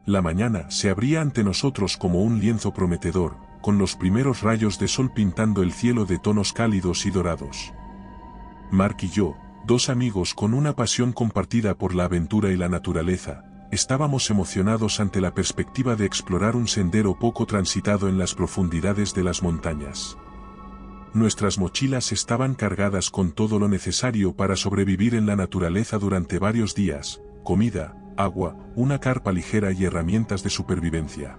La mañana se abría ante nosotros como un lienzo prometedor, con los primeros rayos de sol pintando el cielo de tonos cálidos y dorados. Mark y yo, dos amigos con una pasión compartida por la aventura y la naturaleza, estábamos emocionados ante la perspectiva de explorar un sendero poco transitado en las profundidades de las montañas. Nuestras mochilas estaban cargadas con todo lo necesario para sobrevivir en la naturaleza durante varios días: comida, agua, una carpa ligera y herramientas de supervivencia.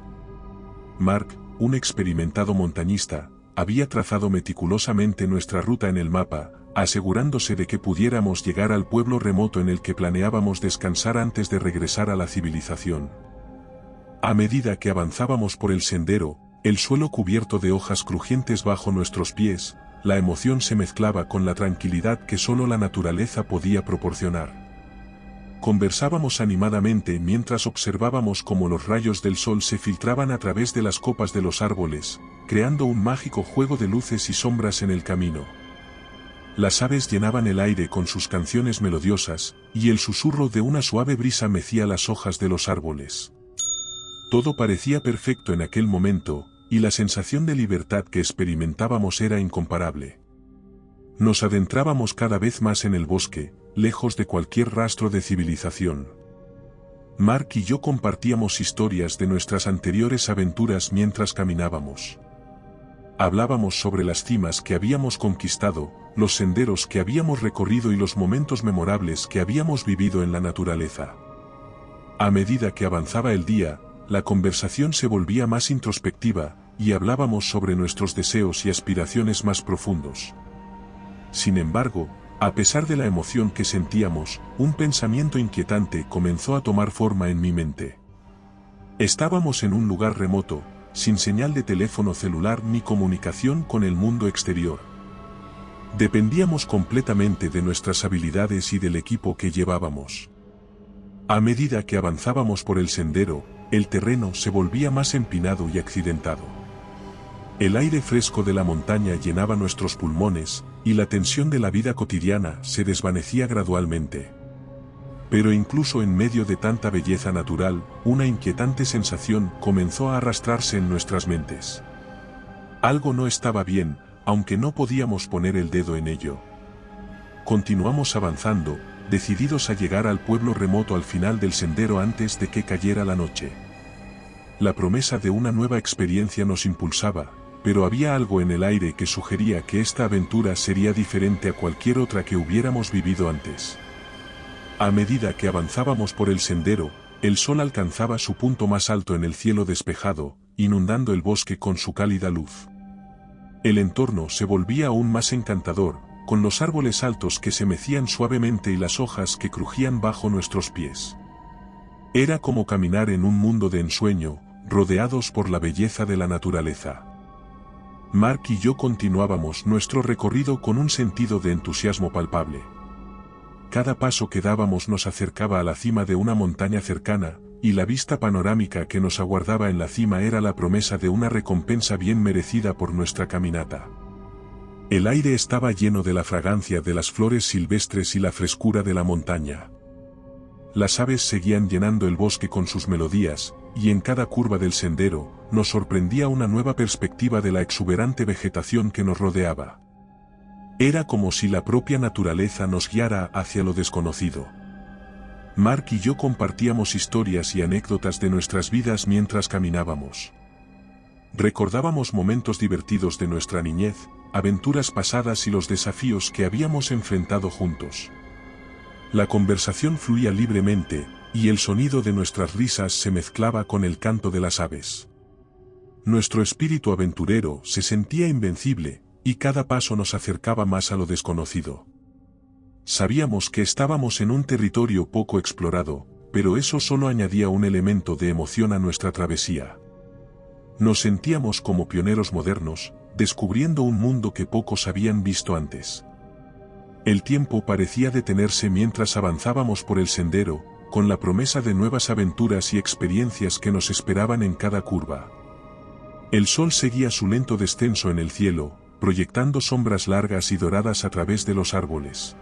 Mark, un experimentado montañista, había trazado meticulosamente nuestra ruta en el mapa, asegurándose de que pudiéramos llegar al pueblo remoto en el que planeábamos descansar antes de regresar a la civilización. A medida que avanzábamos por el sendero, el suelo cubierto de hojas crujientes bajo nuestros pies, la emoción se mezclaba con la tranquilidad que solo la naturaleza podía proporcionar. Conversábamos animadamente mientras observábamos cómo los rayos del sol se filtraban a través de las copas de los árboles, creando un mágico juego de luces y sombras en el camino. Las aves llenaban el aire con sus canciones melodiosas, y el susurro de una suave brisa mecía las hojas de los árboles. Todo parecía perfecto en aquel momento, y la sensación de libertad que experimentábamos era incomparable. Nos adentrábamos cada vez más en el bosque, lejos de cualquier rastro de civilización. Mark y yo compartíamos historias de nuestras anteriores aventuras mientras caminábamos. Hablábamos sobre las cimas que habíamos conquistado, los senderos que habíamos recorrido y los momentos memorables que habíamos vivido en la naturaleza. A medida que avanzaba el día, la conversación se volvía más introspectiva, y hablábamos sobre nuestros deseos y aspiraciones más profundos. Sin embargo, a pesar de la emoción que sentíamos, un pensamiento inquietante comenzó a tomar forma en mi mente. Estábamos en un lugar remoto, sin señal de teléfono celular ni comunicación con el mundo exterior. Dependíamos completamente de nuestras habilidades y del equipo que llevábamos. A medida que avanzábamos por el sendero, el terreno se volvía más empinado y accidentado. El aire fresco de la montaña llenaba nuestros pulmones, y la tensión de la vida cotidiana se desvanecía gradualmente. Pero incluso en medio de tanta belleza natural, una inquietante sensación comenzó a arrastrarse en nuestras mentes. Algo no estaba bien, aunque no podíamos poner el dedo en ello. Continuamos avanzando, decididos a llegar al pueblo remoto al final del sendero antes de que cayera la noche. La promesa de una nueva experiencia nos impulsaba, pero había algo en el aire que sugería que esta aventura sería diferente a cualquier otra que hubiéramos vivido antes. A medida que avanzábamos por el sendero, el sol alcanzaba su punto más alto en el cielo despejado, inundando el bosque con su cálida luz. El entorno se volvía aún más encantador, con los árboles altos que se mecían suavemente y las hojas que crujían bajo nuestros pies. Era como caminar en un mundo de ensueño, rodeados por la belleza de la naturaleza. Mark y yo continuábamos nuestro recorrido con un sentido de entusiasmo palpable. Cada paso que dábamos nos acercaba a la cima de una montaña cercana, y la vista panorámica que nos aguardaba en la cima era la promesa de una recompensa bien merecida por nuestra caminata. El aire estaba lleno de la fragancia de las flores silvestres y la frescura de la montaña. Las aves seguían llenando el bosque con sus melodías, y en cada curva del sendero, nos sorprendía una nueva perspectiva de la exuberante vegetación que nos rodeaba. Era como si la propia naturaleza nos guiara hacia lo desconocido. Mark y yo compartíamos historias y anécdotas de nuestras vidas mientras caminábamos. Recordábamos momentos divertidos de nuestra niñez, aventuras pasadas y los desafíos que habíamos enfrentado juntos. La conversación fluía libremente, y el sonido de nuestras risas se mezclaba con el canto de las aves. Nuestro espíritu aventurero se sentía invencible, y cada paso nos acercaba más a lo desconocido. Sabíamos que estábamos en un territorio poco explorado, pero eso solo añadía un elemento de emoción a nuestra travesía. Nos sentíamos como pioneros modernos, descubriendo un mundo que pocos habían visto antes. El tiempo parecía detenerse mientras avanzábamos por el sendero, con la promesa de nuevas aventuras y experiencias que nos esperaban en cada curva. El sol seguía su lento descenso en el cielo, proyectando sombras largas y doradas a través de los árboles.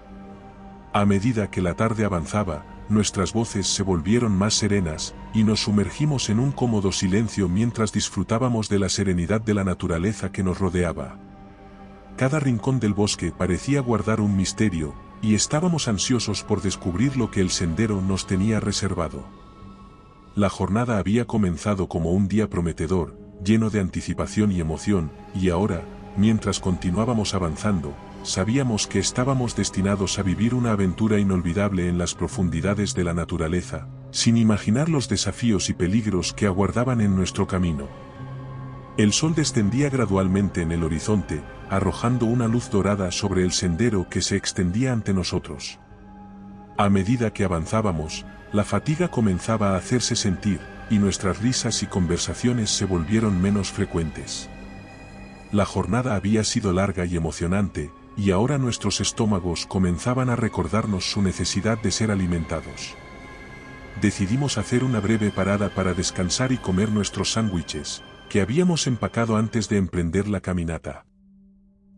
A medida que la tarde avanzaba, nuestras voces se volvieron más serenas, y nos sumergimos en un cómodo silencio mientras disfrutábamos de la serenidad de la naturaleza que nos rodeaba. Cada rincón del bosque parecía guardar un misterio, y estábamos ansiosos por descubrir lo que el sendero nos tenía reservado. La jornada había comenzado como un día prometedor, lleno de anticipación y emoción, y ahora, mientras continuábamos avanzando, sabíamos que estábamos destinados a vivir una aventura inolvidable en las profundidades de la naturaleza, sin imaginar los desafíos y peligros que aguardaban en nuestro camino. El sol descendía gradualmente en el horizonte, arrojando una luz dorada sobre el sendero que se extendía ante nosotros. A medida que avanzábamos, la fatiga comenzaba a hacerse sentir, y nuestras risas y conversaciones se volvieron menos frecuentes. La jornada había sido larga y emocionante, y ahora nuestros estómagos comenzaban a recordarnos su necesidad de ser alimentados. Decidimos hacer una breve parada para descansar y comer nuestros sándwiches, que habíamos empacado antes de emprender la caminata.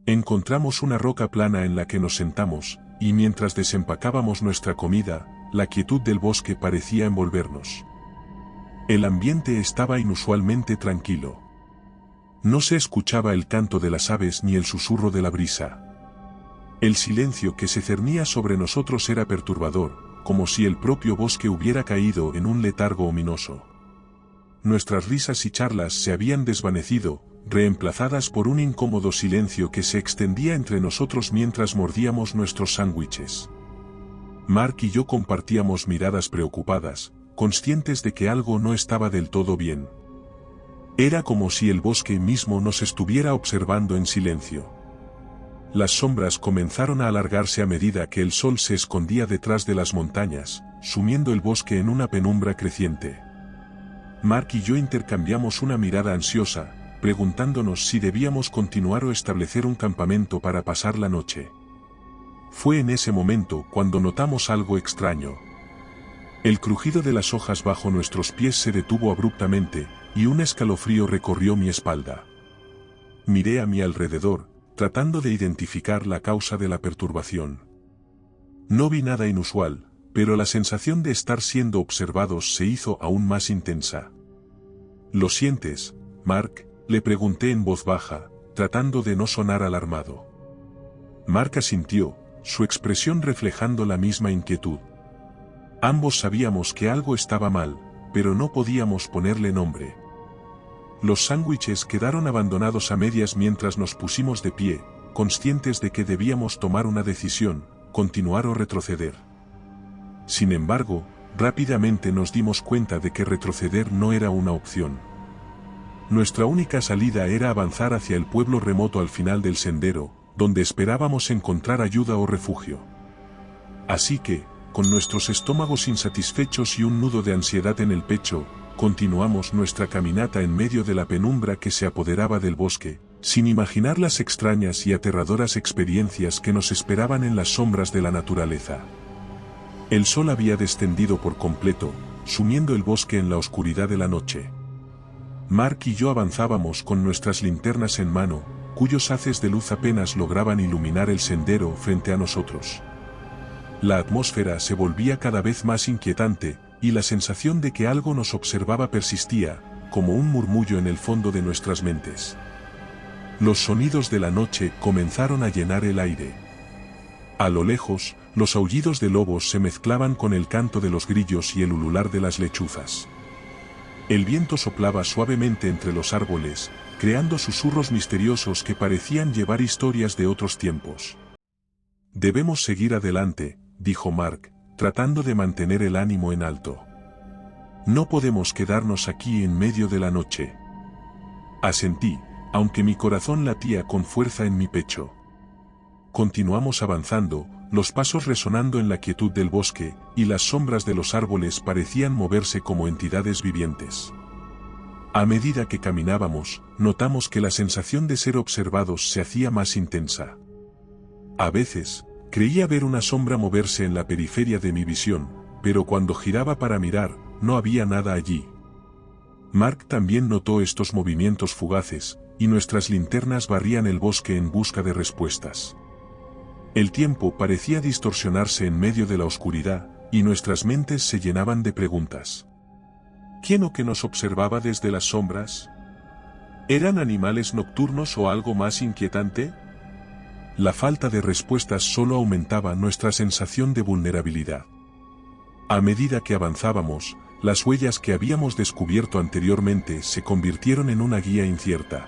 Encontramos una roca plana en la que nos sentamos, y mientras desempacábamos nuestra comida, la quietud del bosque parecía envolvernos. El ambiente estaba inusualmente tranquilo. No se escuchaba el canto de las aves ni el susurro de la brisa. El silencio que se cernía sobre nosotros era perturbador, como si el propio bosque hubiera caído en un letargo ominoso. Nuestras risas y charlas se habían desvanecido, reemplazadas por un incómodo silencio que se extendía entre nosotros mientras mordíamos nuestros sándwiches. Mark y yo compartíamos miradas preocupadas, conscientes de que algo no estaba del todo bien. Era como si el bosque mismo nos estuviera observando en silencio. Las sombras comenzaron a alargarse a medida que el sol se escondía detrás de las montañas, sumiendo el bosque en una penumbra creciente. Mark y yo intercambiamos una mirada ansiosa, preguntándonos si debíamos continuar o establecer un campamento para pasar la noche. Fue en ese momento cuando notamos algo extraño. El crujido de las hojas bajo nuestros pies se detuvo abruptamente, y un escalofrío recorrió mi espalda. Miré a mi alrededor, tratando de identificar la causa de la perturbación. No vi nada inusual, pero la sensación de estar siendo observados se hizo aún más intensa. ¿Lo sientes, Mark?, le pregunté en voz baja, tratando de no sonar alarmado. Mark asintió, su expresión reflejando la misma inquietud. Ambos sabíamos que algo estaba mal, pero no podíamos ponerle nombre. Los sándwiches quedaron abandonados a medias mientras nos pusimos de pie, conscientes de que debíamos tomar una decisión, continuar o retroceder. Sin embargo, rápidamente nos dimos cuenta de que retroceder no era una opción. Nuestra única salida era avanzar hacia el pueblo remoto al final del sendero, donde esperábamos encontrar ayuda o refugio. Así que, con nuestros estómagos insatisfechos y un nudo de ansiedad en el pecho, continuamos nuestra caminata en medio de la penumbra que se apoderaba del bosque, sin imaginar las extrañas y aterradoras experiencias que nos esperaban en las sombras de la naturaleza. El sol había descendido por completo, sumiendo el bosque en la oscuridad de la noche. Mark y yo avanzábamos con nuestras linternas en mano, cuyos haces de luz apenas lograban iluminar el sendero frente a nosotros. La atmósfera se volvía cada vez más inquietante, y la sensación de que algo nos observaba persistía, como un murmullo en el fondo de nuestras mentes. Los sonidos de la noche comenzaron a llenar el aire. A lo lejos, los aullidos de lobos se mezclaban con el canto de los grillos y el ulular de las lechuzas. El viento soplaba suavemente entre los árboles, creando susurros misteriosos que parecían llevar historias de otros tiempos. «Debemos seguir adelante», dijo Mark, tratando de mantener el ánimo en alto. «No podemos quedarnos aquí en medio de la noche». Asentí, aunque mi corazón latía con fuerza en mi pecho. Continuamos avanzando, los pasos resonando en la quietud del bosque, y las sombras de los árboles parecían moverse como entidades vivientes. A medida que caminábamos, notamos que la sensación de ser observados se hacía más intensa. A veces, creía ver una sombra moverse en la periferia de mi visión, pero cuando giraba para mirar, no había nada allí. Mark también notó estos movimientos fugaces, y nuestras linternas barrían el bosque en busca de respuestas. El tiempo parecía distorsionarse en medio de la oscuridad, y nuestras mentes se llenaban de preguntas. ¿Quién o qué nos observaba desde las sombras? ¿Eran animales nocturnos o algo más inquietante? La falta de respuestas solo aumentaba nuestra sensación de vulnerabilidad. A medida que avanzábamos, las huellas que habíamos descubierto anteriormente se convirtieron en una guía incierta.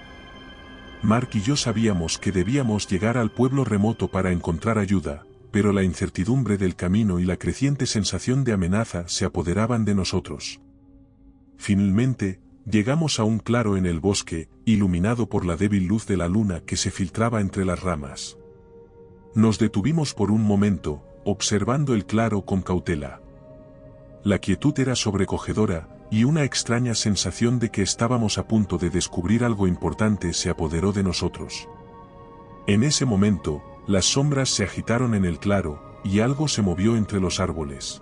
Mark y yo sabíamos que debíamos llegar al pueblo remoto para encontrar ayuda, pero la incertidumbre del camino y la creciente sensación de amenaza se apoderaban de nosotros. Finalmente, llegamos a un claro en el bosque, iluminado por la débil luz de la luna que se filtraba entre las ramas. Nos detuvimos por un momento, observando el claro con cautela. La quietud era sobrecogedora, y una extraña sensación de que estábamos a punto de descubrir algo importante se apoderó de nosotros. En ese momento, las sombras se agitaron en el claro, y algo se movió entre los árboles.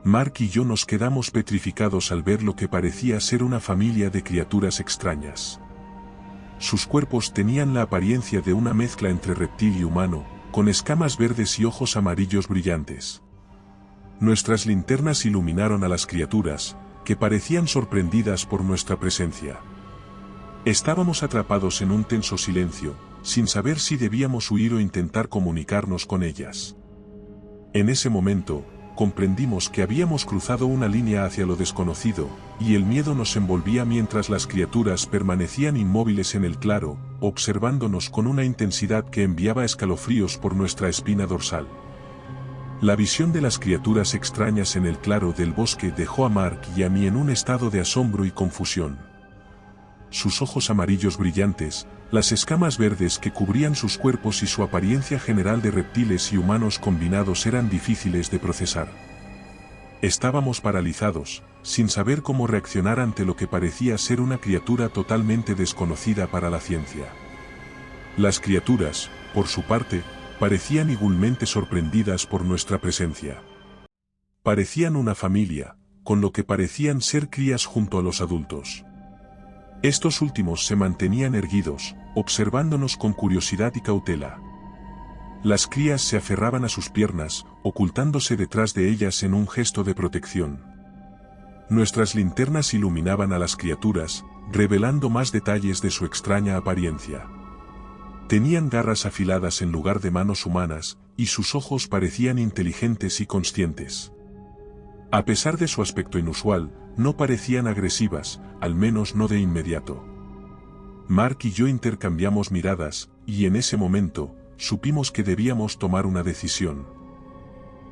Mark y yo nos quedamos petrificados al ver lo que parecía ser una familia de criaturas extrañas. Sus cuerpos tenían la apariencia de una mezcla entre reptil y humano, con escamas verdes y ojos amarillos brillantes. Nuestras linternas iluminaron a las criaturas, que parecían sorprendidas por nuestra presencia. Estábamos atrapados en un tenso silencio, sin saber si debíamos huir o intentar comunicarnos con ellas. En ese momento, comprendimos que habíamos cruzado una línea hacia lo desconocido, y el miedo nos envolvía mientras las criaturas permanecían inmóviles en el claro, observándonos con una intensidad que enviaba escalofríos por nuestra espina dorsal. La visión de las criaturas extrañas en el claro del bosque dejó a Mark y a mí en un estado de asombro y confusión. Sus ojos amarillos brillantes, las escamas verdes que cubrían sus cuerpos y su apariencia general de reptiles y humanos combinados eran difíciles de procesar. Estábamos paralizados, sin saber cómo reaccionar ante lo que parecía ser una criatura totalmente desconocida para la ciencia. Las criaturas, por su parte, parecían igualmente sorprendidas por nuestra presencia. Parecían una familia, con lo que parecían ser crías junto a los adultos. Estos últimos se mantenían erguidos, observándonos con curiosidad y cautela. Las crías se aferraban a sus piernas, ocultándose detrás de ellas en un gesto de protección. Nuestras linternas iluminaban a las criaturas, revelando más detalles de su extraña apariencia. Tenían garras afiladas en lugar de manos humanas, y sus ojos parecían inteligentes y conscientes. A pesar de su aspecto inusual, no parecían agresivas, al menos no de inmediato. Mark y yo intercambiamos miradas, y en ese momento, supimos que debíamos tomar una decisión.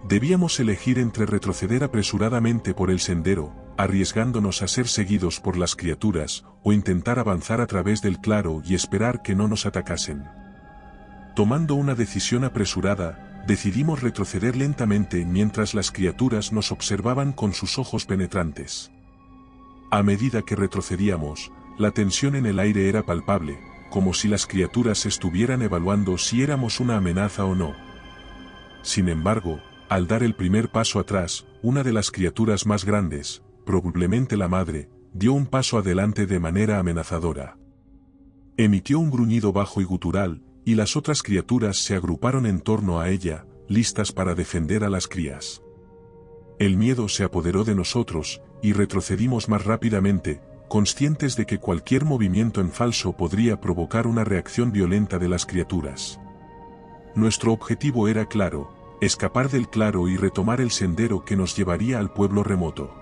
Debíamos elegir entre retroceder apresuradamente por el sendero, arriesgándonos a ser seguidos por las criaturas, o intentar avanzar a través del claro y esperar que no nos atacasen. Tomando una decisión apresurada, decidimos retroceder lentamente mientras las criaturas nos observaban con sus ojos penetrantes. A medida que retrocedíamos, la tensión en el aire era palpable, como si las criaturas estuvieran evaluando si éramos una amenaza o no. Sin embargo, al dar el primer paso atrás, una de las criaturas más grandes, probablemente la madre, dio un paso adelante de manera amenazadora. Emitió un gruñido bajo y gutural, y las otras criaturas se agruparon en torno a ella, listas para defender a las crías. El miedo se apoderó de nosotros, y retrocedimos más rápidamente, conscientes de que cualquier movimiento en falso podría provocar una reacción violenta de las criaturas. Nuestro objetivo era claro: escapar del claro y retomar el sendero que nos llevaría al pueblo remoto.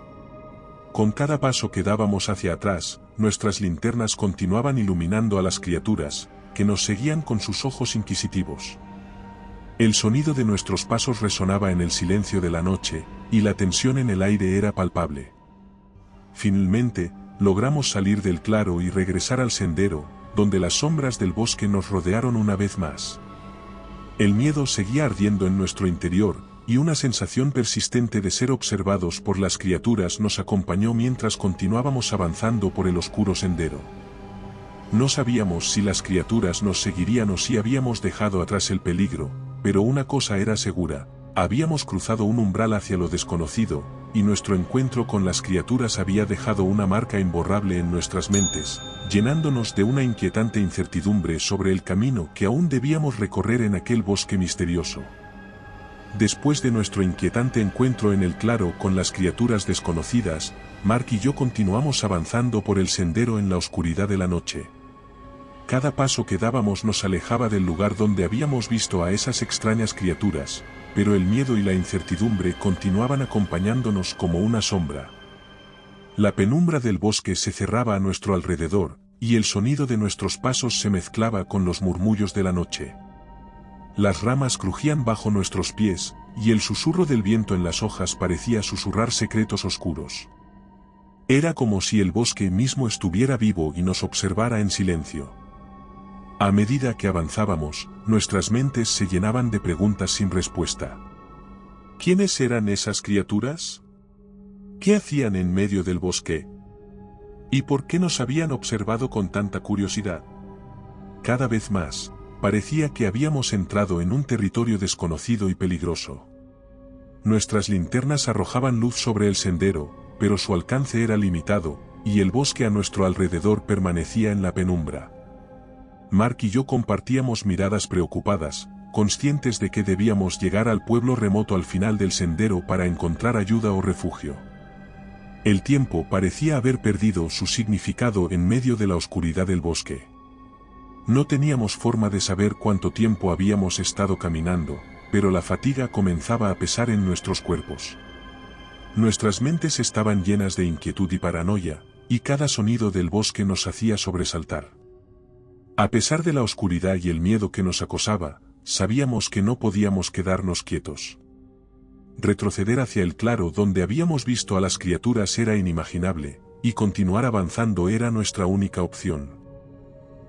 Con cada paso que dábamos hacia atrás, nuestras linternas continuaban iluminando a las criaturas, que nos seguían con sus ojos inquisitivos. El sonido de nuestros pasos resonaba en el silencio de la noche, y la tensión en el aire era palpable. Finalmente, logramos salir del claro y regresar al sendero, donde las sombras del bosque nos rodearon una vez más. El miedo seguía ardiendo en nuestro interior, y una sensación persistente de ser observados por las criaturas nos acompañó mientras continuábamos avanzando por el oscuro sendero. No sabíamos si las criaturas nos seguirían o si habíamos dejado atrás el peligro, pero una cosa era segura: Habíamos cruzado un umbral hacia lo desconocido, y nuestro encuentro con las criaturas había dejado una marca imborrable en nuestras mentes, llenándonos de una inquietante incertidumbre sobre el camino que aún debíamos recorrer en aquel bosque misterioso. Después de nuestro inquietante encuentro en el claro con las criaturas desconocidas, Mark y yo continuamos avanzando por el sendero en la oscuridad de la noche. Cada paso que dábamos nos alejaba del lugar donde habíamos visto a esas extrañas criaturas, pero el miedo y la incertidumbre continuaban acompañándonos como una sombra. La penumbra del bosque se cerraba a nuestro alrededor, y el sonido de nuestros pasos se mezclaba con los murmullos de la noche. Las ramas crujían bajo nuestros pies, y el susurro del viento en las hojas parecía susurrar secretos oscuros. Era como si el bosque mismo estuviera vivo y nos observara en silencio. A medida que avanzábamos, nuestras mentes se llenaban de preguntas sin respuesta. ¿Quiénes eran esas criaturas? ¿Qué hacían en medio del bosque? ¿Y por qué nos habían observado con tanta curiosidad? Cada vez más, parecía que habíamos entrado en un territorio desconocido y peligroso. Nuestras linternas arrojaban luz sobre el sendero, pero su alcance era limitado, y el bosque a nuestro alrededor permanecía en la penumbra. Mark y yo compartíamos miradas preocupadas, conscientes de que debíamos llegar al pueblo remoto al final del sendero para encontrar ayuda o refugio. El tiempo parecía haber perdido su significado en medio de la oscuridad del bosque. No teníamos forma de saber cuánto tiempo habíamos estado caminando, pero la fatiga comenzaba a pesar en nuestros cuerpos. Nuestras mentes estaban llenas de inquietud y paranoia, y cada sonido del bosque nos hacía sobresaltar. A pesar de la oscuridad y el miedo que nos acosaba, sabíamos que no podíamos quedarnos quietos. Retroceder hacia el claro donde habíamos visto a las criaturas era inimaginable, y continuar avanzando era nuestra única opción.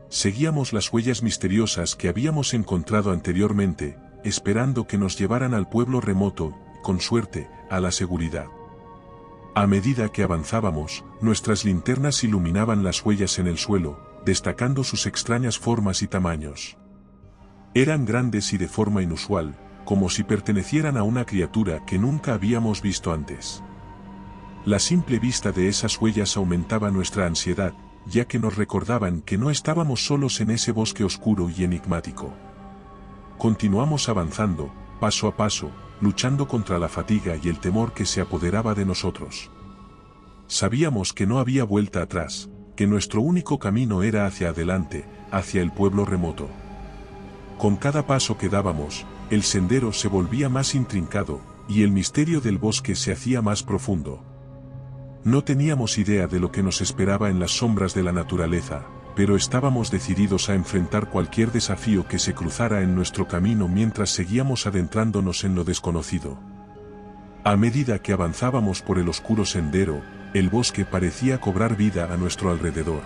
Seguíamos las huellas misteriosas que habíamos encontrado anteriormente, esperando que nos llevaran al pueblo remoto, con suerte, a la seguridad. A medida que avanzábamos, nuestras linternas iluminaban las huellas en el suelo, destacando sus extrañas formas y tamaños. Eran grandes y de forma inusual, como si pertenecieran a una criatura que nunca habíamos visto antes. La simple vista de esas huellas aumentaba nuestra ansiedad, ya que nos recordaban que no estábamos solos en ese bosque oscuro y enigmático. Continuamos avanzando, paso a paso, luchando contra la fatiga y el temor que se apoderaba de nosotros. Sabíamos que no había vuelta atrás, que nuestro único camino era hacia adelante, hacia el pueblo remoto. Con cada paso que dábamos, el sendero se volvía más intrincado, y el misterio del bosque se hacía más profundo. No teníamos idea de lo que nos esperaba en las sombras de la naturaleza, pero estábamos decididos a enfrentar cualquier desafío que se cruzara en nuestro camino mientras seguíamos adentrándonos en lo desconocido. A medida que avanzábamos por el oscuro sendero, el bosque parecía cobrar vida a nuestro alrededor.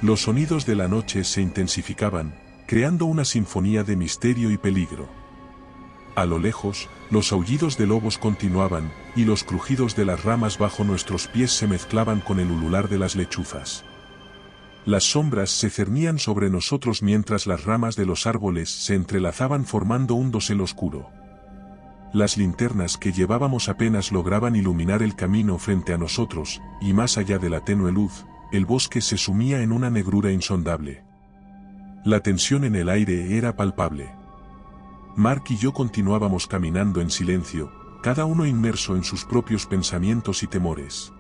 Los sonidos de la noche se intensificaban, creando una sinfonía de misterio y peligro. A lo lejos, los aullidos de lobos continuaban, y los crujidos de las ramas bajo nuestros pies se mezclaban con el ulular de las lechuzas. Las sombras se cernían sobre nosotros mientras las ramas de los árboles se entrelazaban formando un dosel oscuro. Las linternas que llevábamos apenas lograban iluminar el camino frente a nosotros, y más allá de la tenue luz, el bosque se sumía en una negrura insondable. La tensión en el aire era palpable. Mark y yo continuábamos caminando en silencio, cada uno inmerso en sus propios pensamientos y temores.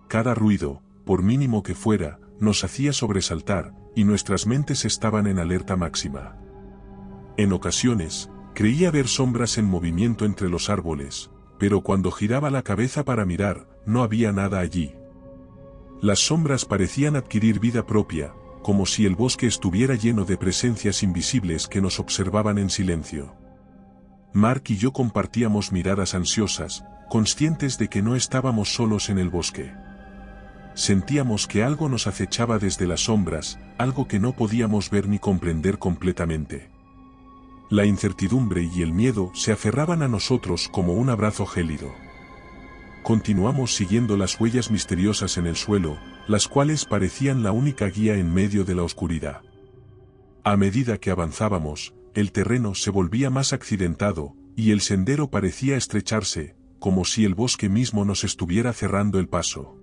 Cada ruido, por mínimo que fuera, nos hacía sobresaltar, y nuestras mentes estaban en alerta máxima. En ocasiones, creía ver sombras en movimiento entre los árboles, pero cuando giraba la cabeza para mirar, no había nada allí. Las sombras parecían adquirir vida propia, como si el bosque estuviera lleno de presencias invisibles que nos observaban en silencio. Mark y yo compartíamos miradas ansiosas, conscientes de que no estábamos solos en el bosque. Sentíamos que algo nos acechaba desde las sombras, algo que no podíamos ver ni comprender completamente. La incertidumbre y el miedo se aferraban a nosotros como un abrazo gélido. Continuamos siguiendo las huellas misteriosas en el suelo, las cuales parecían la única guía en medio de la oscuridad. A medida que avanzábamos, el terreno se volvía más accidentado, y el sendero parecía estrecharse, como si el bosque mismo nos estuviera cerrando el paso.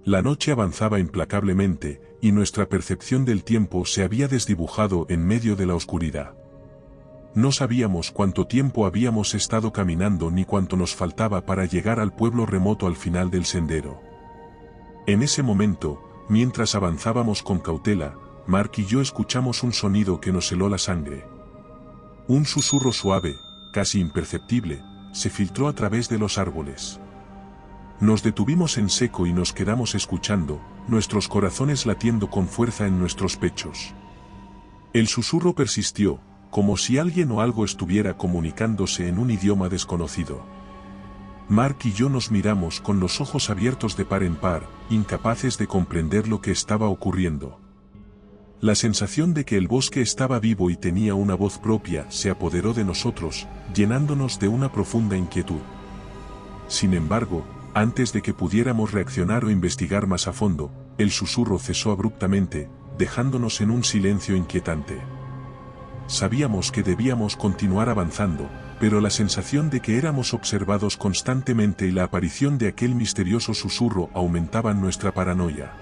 La noche avanzaba implacablemente, y nuestra percepción del tiempo se había desdibujado en medio de la oscuridad. No sabíamos cuánto tiempo habíamos estado caminando ni cuánto nos faltaba para llegar al pueblo remoto al final del sendero. En ese momento, mientras avanzábamos con cautela, Mark y yo escuchamos un sonido que nos heló la sangre. Un susurro suave, casi imperceptible, se filtró a través de los árboles. Nos detuvimos en seco y nos quedamos escuchando, nuestros corazones latiendo con fuerza en nuestros pechos. El susurro persistió, como si alguien o algo estuviera comunicándose en un idioma desconocido. Mark y yo nos miramos con los ojos abiertos de par en par, incapaces de comprender lo que estaba ocurriendo. La sensación de que el bosque estaba vivo y tenía una voz propia se apoderó de nosotros, llenándonos de una profunda inquietud. Sin embargo, antes de que pudiéramos reaccionar o investigar más a fondo, el susurro cesó abruptamente, dejándonos en un silencio inquietante. Sabíamos que debíamos continuar avanzando, pero la sensación de que éramos observados constantemente y la aparición de aquel misterioso susurro aumentaban nuestra paranoia.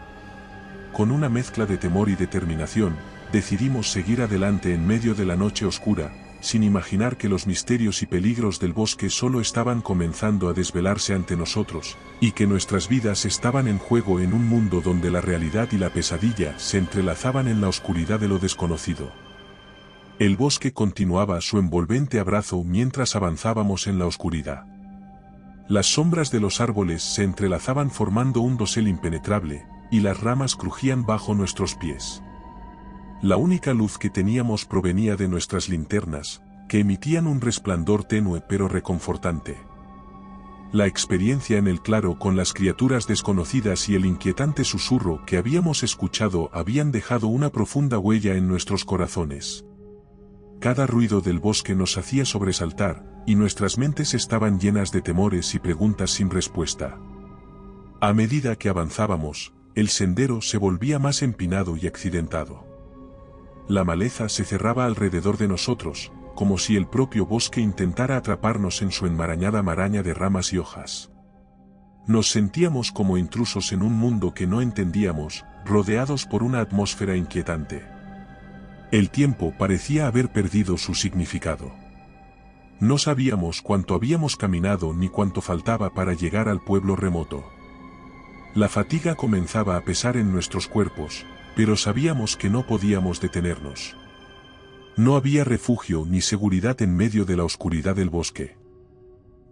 Con una mezcla de temor y determinación, decidimos seguir adelante en medio de la noche oscura, sin imaginar que los misterios y peligros del bosque solo estaban comenzando a desvelarse ante nosotros, y que nuestras vidas estaban en juego en un mundo donde la realidad y la pesadilla se entrelazaban en la oscuridad de lo desconocido. El bosque continuaba su envolvente abrazo mientras avanzábamos en la oscuridad. Las sombras de los árboles se entrelazaban formando un dosel impenetrable, y las ramas crujían bajo nuestros pies. La única luz que teníamos provenía de nuestras linternas, que emitían un resplandor tenue pero reconfortante. La experiencia en el claro con las criaturas desconocidas y el inquietante susurro que habíamos escuchado habían dejado una profunda huella en nuestros corazones. Cada ruido del bosque nos hacía sobresaltar, y nuestras mentes estaban llenas de temores y preguntas sin respuesta. A medida que avanzábamos, el sendero se volvía más empinado y accidentado. La maleza se cerraba alrededor de nosotros, como si el propio bosque intentara atraparnos en su enmarañada maraña de ramas y hojas. Nos sentíamos como intrusos en un mundo que no entendíamos, rodeados por una atmósfera inquietante. El tiempo parecía haber perdido su significado. No sabíamos cuánto habíamos caminado ni cuánto faltaba para llegar al pueblo remoto. La fatiga comenzaba a pesar en nuestros cuerpos, pero sabíamos que no podíamos detenernos. No había refugio ni seguridad en medio de la oscuridad del bosque.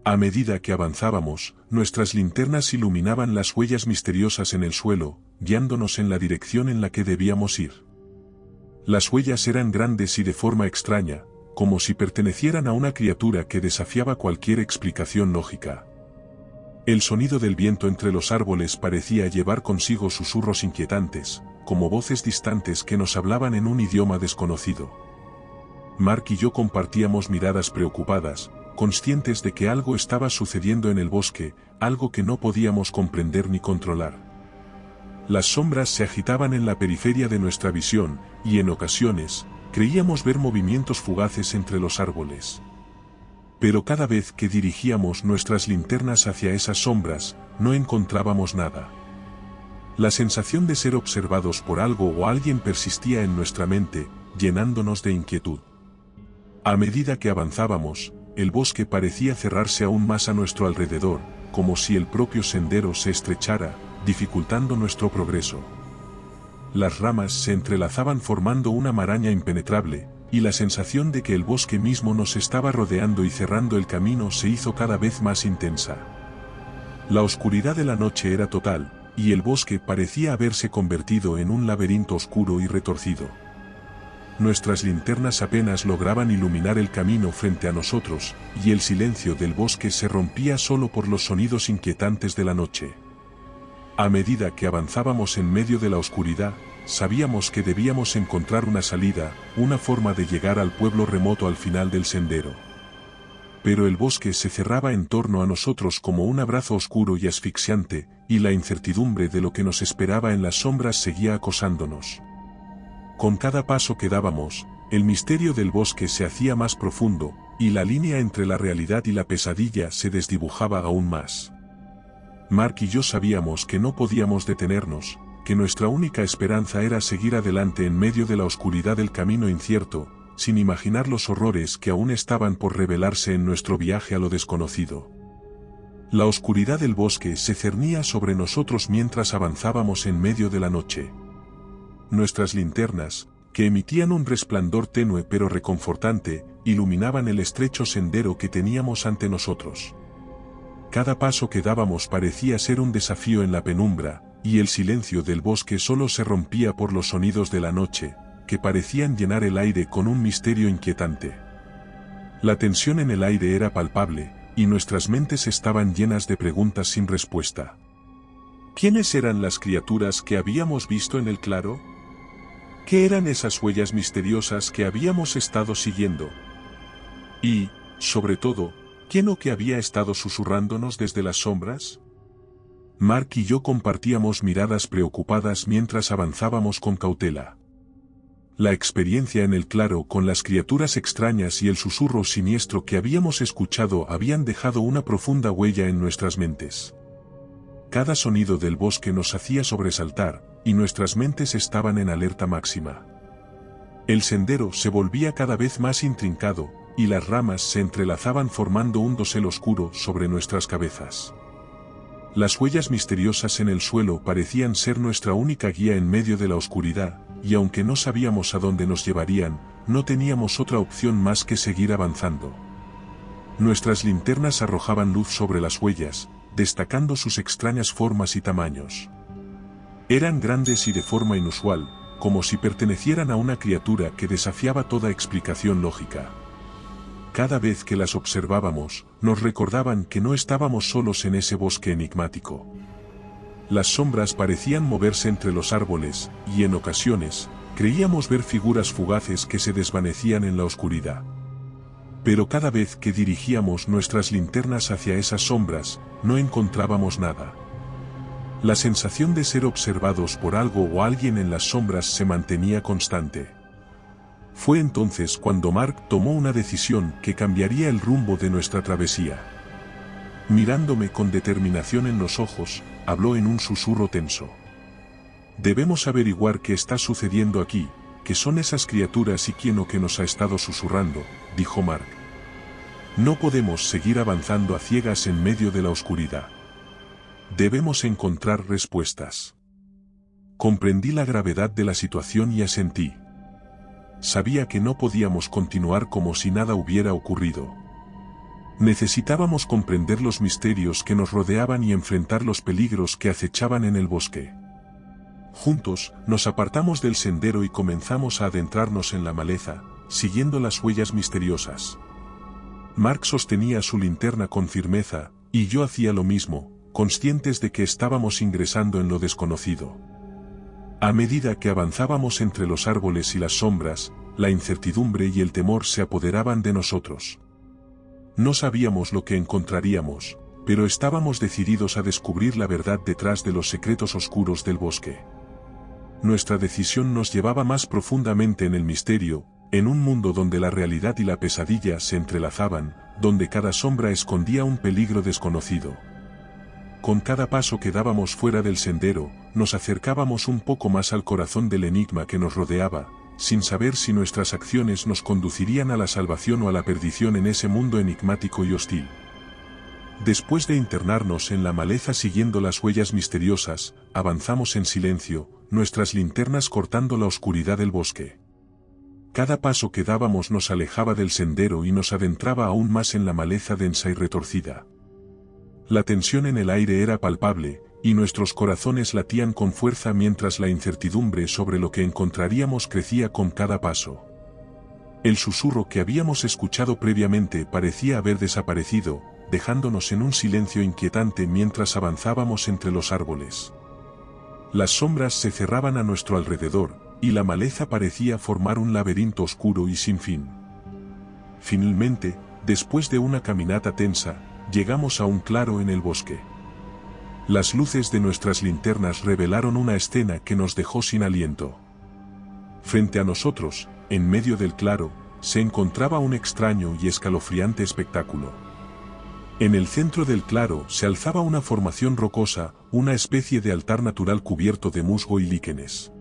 A medida que avanzábamos, nuestras linternas iluminaban las huellas misteriosas en el suelo, guiándonos en la dirección en la que debíamos ir. Las huellas eran grandes y de forma extraña, como si pertenecieran a una criatura que desafiaba cualquier explicación lógica. El sonido del viento entre los árboles parecía llevar consigo susurros inquietantes, como voces distantes que nos hablaban en un idioma desconocido. Mark y yo compartíamos miradas preocupadas, conscientes de que algo estaba sucediendo en el bosque, algo que no podíamos comprender ni controlar. Las sombras se agitaban en la periferia de nuestra visión, y en ocasiones, creíamos ver movimientos fugaces entre los árboles. Pero cada vez que dirigíamos nuestras linternas hacia esas sombras, no encontrábamos nada. La sensación de ser observados por algo o alguien persistía en nuestra mente, llenándonos de inquietud. A medida que avanzábamos, el bosque parecía cerrarse aún más a nuestro alrededor, como si el propio sendero se estrechara, dificultando nuestro progreso. Las ramas se entrelazaban formando una maraña impenetrable, y la sensación de que el bosque mismo nos estaba rodeando y cerrando el camino se hizo cada vez más intensa. La oscuridad de la noche era total, y el bosque parecía haberse convertido en un laberinto oscuro y retorcido. Nuestras linternas apenas lograban iluminar el camino frente a nosotros, y el silencio del bosque se rompía solo por los sonidos inquietantes de la noche. A medida que avanzábamos en medio de la oscuridad, sabíamos que debíamos encontrar una salida, una forma de llegar al pueblo remoto al final del sendero. Pero el bosque se cerraba en torno a nosotros como un abrazo oscuro y asfixiante, y la incertidumbre de lo que nos esperaba en las sombras seguía acosándonos. Con cada paso que dábamos, El misterio del bosque se hacía más profundo, y la línea entre la realidad y la pesadilla se desdibujaba aún más. Mark y yo sabíamos que no podíamos detenernos, que nuestra única esperanza era seguir adelante en medio de la oscuridad del camino incierto, sin imaginar los horrores que aún estaban por revelarse en nuestro viaje a lo desconocido. La oscuridad del bosque se cernía sobre nosotros mientras avanzábamos en medio de la noche. Nuestras linternas, que emitían un resplandor tenue pero reconfortante, iluminaban el estrecho sendero que teníamos ante nosotros. Cada paso que dábamos parecía ser un desafío en la penumbra, y el silencio del bosque solo se rompía por los sonidos de la noche, que parecían llenar el aire con un misterio inquietante. La tensión en el aire era palpable, y nuestras mentes estaban llenas de preguntas sin respuesta. ¿Quiénes eran las criaturas que habíamos visto en el claro? ¿Qué eran esas huellas misteriosas que habíamos estado siguiendo? Y, sobre todo, ¿quién o qué había estado susurrándonos desde las sombras? Mark y yo compartíamos miradas preocupadas mientras avanzábamos con cautela. La experiencia en el claro con las criaturas extrañas y el susurro siniestro que habíamos escuchado habían dejado una profunda huella en nuestras mentes. Cada sonido del bosque nos hacía sobresaltar, y nuestras mentes estaban en alerta máxima. El sendero se volvía cada vez más intrincado, y las ramas se entrelazaban formando un dosel oscuro sobre nuestras cabezas. Las huellas misteriosas en el suelo parecían ser nuestra única guía en medio de la oscuridad, y aunque no sabíamos a dónde nos llevarían, no teníamos otra opción más que seguir avanzando. Nuestras linternas arrojaban luz sobre las huellas, destacando sus extrañas formas y tamaños. Eran grandes y de forma inusual, como si pertenecieran a una criatura que desafiaba toda explicación lógica. Cada vez que las observábamos, nos recordaban que no estábamos solos en ese bosque enigmático. Las sombras parecían moverse entre los árboles, y en ocasiones, creíamos ver figuras fugaces que se desvanecían en la oscuridad. Pero cada vez que dirigíamos nuestras linternas hacia esas sombras, no encontrábamos nada. La sensación de ser observados por algo o alguien en las sombras se mantenía constante. Fue entonces cuando Mark tomó una decisión que cambiaría el rumbo de nuestra travesía. Mirándome con determinación en los ojos, habló en un susurro tenso. Debemos averiguar qué está sucediendo aquí, qué son esas criaturas y quién o qué nos ha estado susurrando, dijo Mark. No podemos seguir avanzando a ciegas en medio de la oscuridad. Debemos encontrar respuestas. Comprendí la gravedad de la situación y asentí. Sabía que no podíamos continuar como si nada hubiera ocurrido. Necesitábamos comprender los misterios que nos rodeaban y enfrentar los peligros que acechaban en el bosque. Juntos, nos apartamos del sendero y comenzamos a adentrarnos en la maleza, siguiendo las huellas misteriosas. Mark sostenía su linterna con firmeza, y yo hacía lo mismo, conscientes de que estábamos ingresando en lo desconocido. A medida que avanzábamos entre los árboles y las sombras, la incertidumbre y el temor se apoderaban de nosotros. No sabíamos lo que encontraríamos, pero estábamos decididos a descubrir la verdad detrás de los secretos oscuros del bosque. Nuestra decisión nos llevaba más profundamente en el misterio, en un mundo donde la realidad y la pesadilla se entrelazaban, donde cada sombra escondía un peligro desconocido. Con cada paso que dábamos fuera del sendero, nos acercábamos un poco más al corazón del enigma que nos rodeaba, sin saber si nuestras acciones nos conducirían a la salvación o a la perdición en ese mundo enigmático y hostil. Después de internarnos en la maleza siguiendo las huellas misteriosas, avanzamos en silencio, nuestras linternas cortando la oscuridad del bosque. Cada paso que dábamos nos alejaba del sendero y nos adentraba aún más en la maleza densa y retorcida. La tensión en el aire era palpable, y nuestros corazones latían con fuerza mientras la incertidumbre sobre lo que encontraríamos crecía con cada paso. El susurro que habíamos escuchado previamente parecía haber desaparecido, dejándonos en un silencio inquietante mientras avanzábamos entre los árboles. Las sombras se cerraban a nuestro alrededor, y la maleza parecía formar un laberinto oscuro y sin fin. Finalmente, después de una caminata tensa, llegamos a un claro en el bosque. Las luces de nuestras linternas revelaron una escena que nos dejó sin aliento. Frente a nosotros, en medio del claro, se encontraba un extraño y escalofriante espectáculo. En el centro del claro se alzaba una formación rocosa, una especie de altar natural cubierto de musgo y líquenes.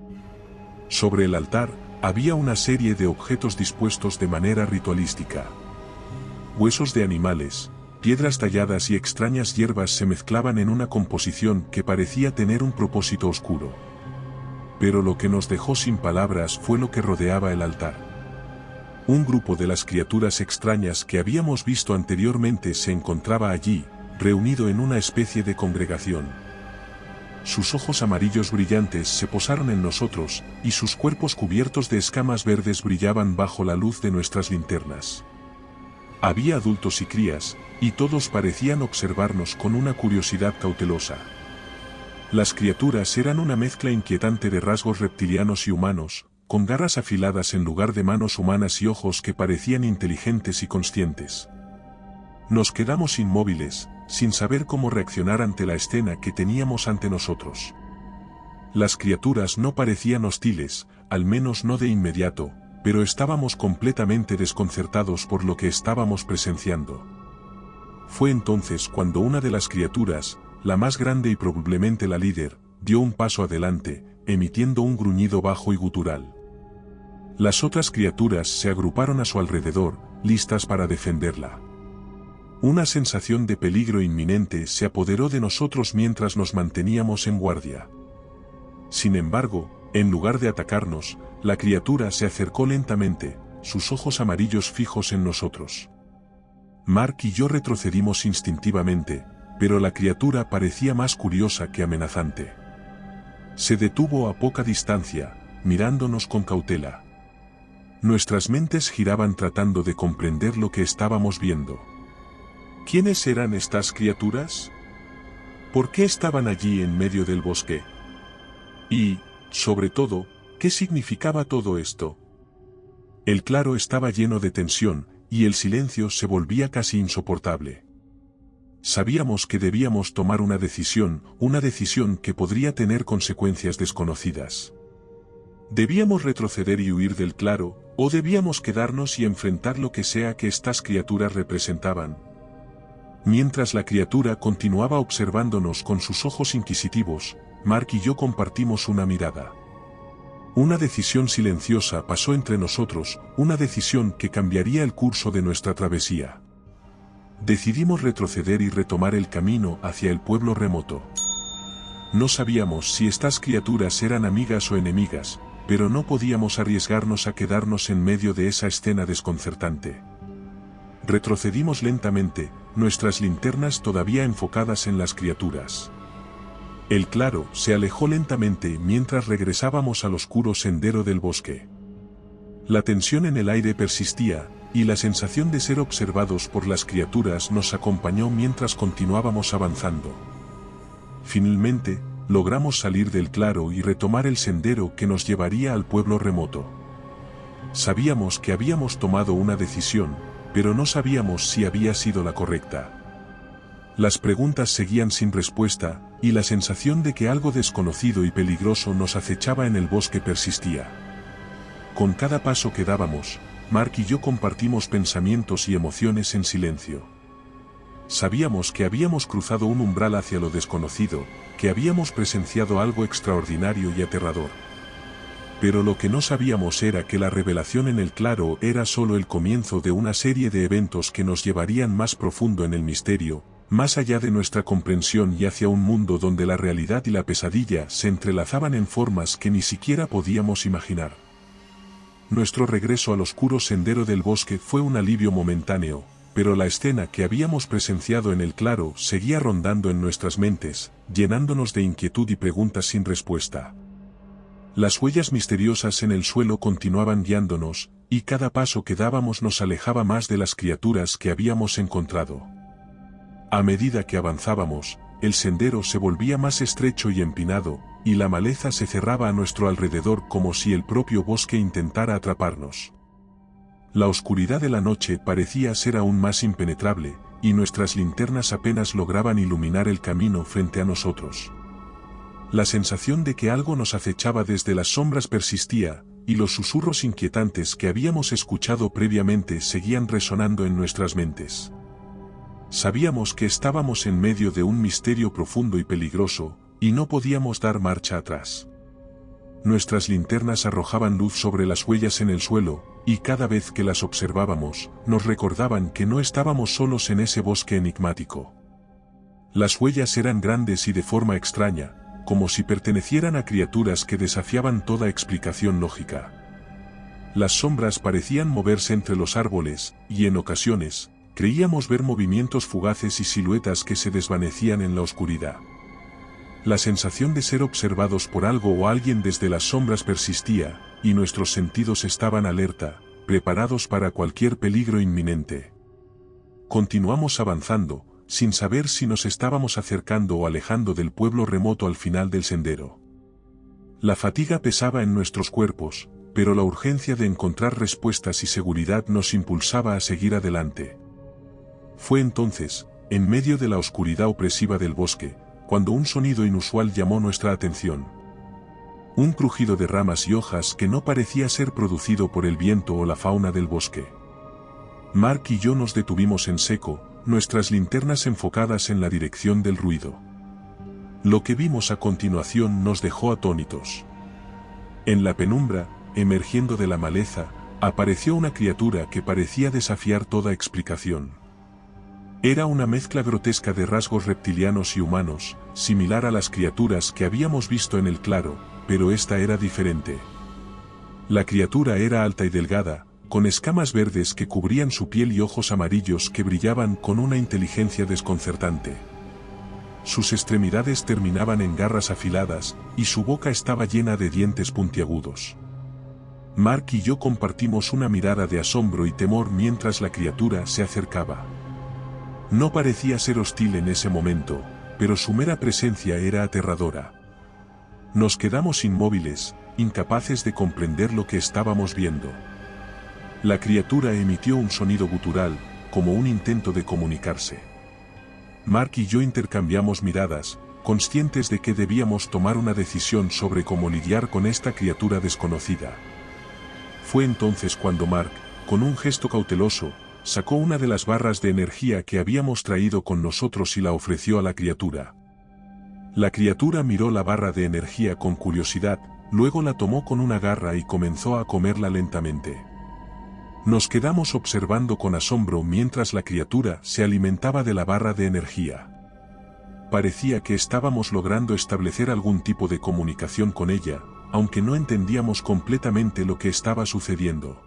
Sobre el altar, había una serie de objetos dispuestos de manera ritualística. Huesos de animales, piedras talladas y extrañas hierbas se mezclaban en una composición que parecía tener un propósito oscuro. Pero lo que nos dejó sin palabras fue lo que rodeaba el altar. Un grupo de las criaturas extrañas que habíamos visto anteriormente se encontraba allí, reunido en una especie de congregación. Sus ojos amarillos brillantes se posaron en nosotros, y sus cuerpos cubiertos de escamas verdes brillaban bajo la luz de nuestras linternas. Había adultos y crías, y todos parecían observarnos con una curiosidad cautelosa. Las criaturas eran una mezcla inquietante de rasgos reptilianos y humanos, con garras afiladas en lugar de manos humanas y ojos que parecían inteligentes y conscientes. Nos quedamos inmóviles, sin saber cómo reaccionar ante la escena que teníamos ante nosotros. Las criaturas no parecían hostiles, al menos no de inmediato, pero estábamos completamente desconcertados por lo que estábamos presenciando. Fue entonces cuando una de las criaturas, la más grande y probablemente la líder, dio un paso adelante, emitiendo un gruñido bajo y gutural. Las otras criaturas se agruparon a su alrededor, listas para defenderla. Una sensación de peligro inminente se apoderó de nosotros mientras nos manteníamos en guardia. Sin embargo, en lugar de atacarnos, la criatura se acercó lentamente, sus ojos amarillos fijos en nosotros. Mark y yo retrocedimos instintivamente, pero la criatura parecía más curiosa que amenazante. Se detuvo a poca distancia, mirándonos con cautela. Nuestras mentes giraban tratando de comprender lo que estábamos viendo. ¿Quiénes eran estas criaturas? ¿Por qué estaban allí en medio del bosque? Y, sobre todo, ¿qué significaba todo esto? El claro estaba lleno de tensión, y el silencio se volvía casi insoportable. Sabíamos que debíamos tomar una decisión que podría tener consecuencias desconocidas. ¿Debíamos retroceder y huir del claro, o debíamos quedarnos y enfrentar lo que sea que estas criaturas representaban? Mientras la criatura continuaba observándonos con sus ojos inquisitivos, Mark y yo compartimos una mirada. Una decisión silenciosa pasó entre nosotros, una decisión que cambiaría el curso de nuestra travesía. Decidimos retroceder y retomar el camino hacia el pueblo remoto. No sabíamos si estas criaturas eran amigas o enemigas, pero no podíamos arriesgarnos a quedarnos en medio de esa escena desconcertante. Retrocedimos lentamente, nuestras linternas todavía enfocadas en las criaturas. El claro se alejó lentamente mientras regresábamos al oscuro sendero del bosque. La tensión en el aire persistía, y la sensación de ser observados por las criaturas nos acompañó mientras continuábamos avanzando. Finalmente, logramos salir del claro y retomar el sendero que nos llevaría al pueblo remoto. Sabíamos que habíamos tomado una decisión, pero no sabíamos si había sido la correcta. Las preguntas seguían sin respuesta, y la sensación de que algo desconocido y peligroso nos acechaba en el bosque persistía. Con cada paso que dábamos, Mark y yo compartimos pensamientos y emociones en silencio. Sabíamos que habíamos cruzado un umbral hacia lo desconocido, que habíamos presenciado algo extraordinario y aterrador. Pero lo que no sabíamos era que la revelación en el claro era solo el comienzo de una serie de eventos que nos llevarían más profundo en el misterio, más allá de nuestra comprensión y hacia un mundo donde la realidad y la pesadilla se entrelazaban en formas que ni siquiera podíamos imaginar. Nuestro regreso al oscuro sendero del bosque fue un alivio momentáneo, pero la escena que habíamos presenciado en el claro seguía rondando en nuestras mentes, llenándonos de inquietud y preguntas sin respuesta. Las huellas misteriosas en el suelo continuaban guiándonos, y cada paso que dábamos nos alejaba más de las criaturas que habíamos encontrado. A medida que avanzábamos, el sendero se volvía más estrecho y empinado, y la maleza se cerraba a nuestro alrededor como si el propio bosque intentara atraparnos. La oscuridad de la noche parecía ser aún más impenetrable, y nuestras linternas apenas lograban iluminar el camino frente a nosotros. La sensación de que algo nos acechaba desde las sombras persistía, y los susurros inquietantes que habíamos escuchado previamente seguían resonando en nuestras mentes. Sabíamos que estábamos en medio de un misterio profundo y peligroso, y no podíamos dar marcha atrás. Nuestras linternas arrojaban luz sobre las huellas en el suelo, y cada vez que las observábamos, nos recordaban que no estábamos solos en ese bosque enigmático. Las huellas eran grandes y de forma extraña, como si pertenecieran a criaturas que desafiaban toda explicación lógica. Las sombras parecían moverse entre los árboles, y en ocasiones, creíamos ver movimientos fugaces y siluetas que se desvanecían en la oscuridad. La sensación de ser observados por algo o alguien desde las sombras persistía, y nuestros sentidos estaban alerta, preparados para cualquier peligro inminente. Continuamos avanzando, sin saber si nos estábamos acercando o alejando del pueblo remoto al final del sendero. La fatiga pesaba en nuestros cuerpos, pero la urgencia de encontrar respuestas y seguridad nos impulsaba a seguir adelante. Fue entonces, en medio de la oscuridad opresiva del bosque, cuando un sonido inusual llamó nuestra atención. Un crujido de ramas y hojas que no parecía ser producido por el viento o la fauna del bosque. Mark y yo nos detuvimos en seco, nuestras linternas enfocadas en la dirección del ruido. Lo que vimos a continuación nos dejó atónitos. En la penumbra, emergiendo de la maleza, apareció una criatura que parecía desafiar toda explicación. Era una mezcla grotesca de rasgos reptilianos y humanos, similar a las criaturas que habíamos visto en el claro, pero esta era diferente. La criatura era alta y delgada, con escamas verdes que cubrían su piel y ojos amarillos que brillaban con una inteligencia desconcertante. Sus extremidades terminaban en garras afiladas, y su boca estaba llena de dientes puntiagudos. Mark y yo compartimos una mirada de asombro y temor mientras la criatura se acercaba. No parecía ser hostil en ese momento, pero su mera presencia era aterradora. Nos quedamos inmóviles, incapaces de comprender lo que estábamos viendo. La criatura emitió un sonido gutural, como un intento de comunicarse. Mark y yo intercambiamos miradas, conscientes de que debíamos tomar una decisión sobre cómo lidiar con esta criatura desconocida. Fue entonces cuando Mark, con un gesto cauteloso, sacó una de las barras de energía que habíamos traído con nosotros y la ofreció a la criatura. La criatura miró la barra de energía con curiosidad, luego la tomó con una garra y comenzó a comerla lentamente. Nos quedamos observando con asombro mientras la criatura se alimentaba de la barra de energía. Parecía que estábamos logrando establecer algún tipo de comunicación con ella, aunque no entendíamos completamente lo que estaba sucediendo.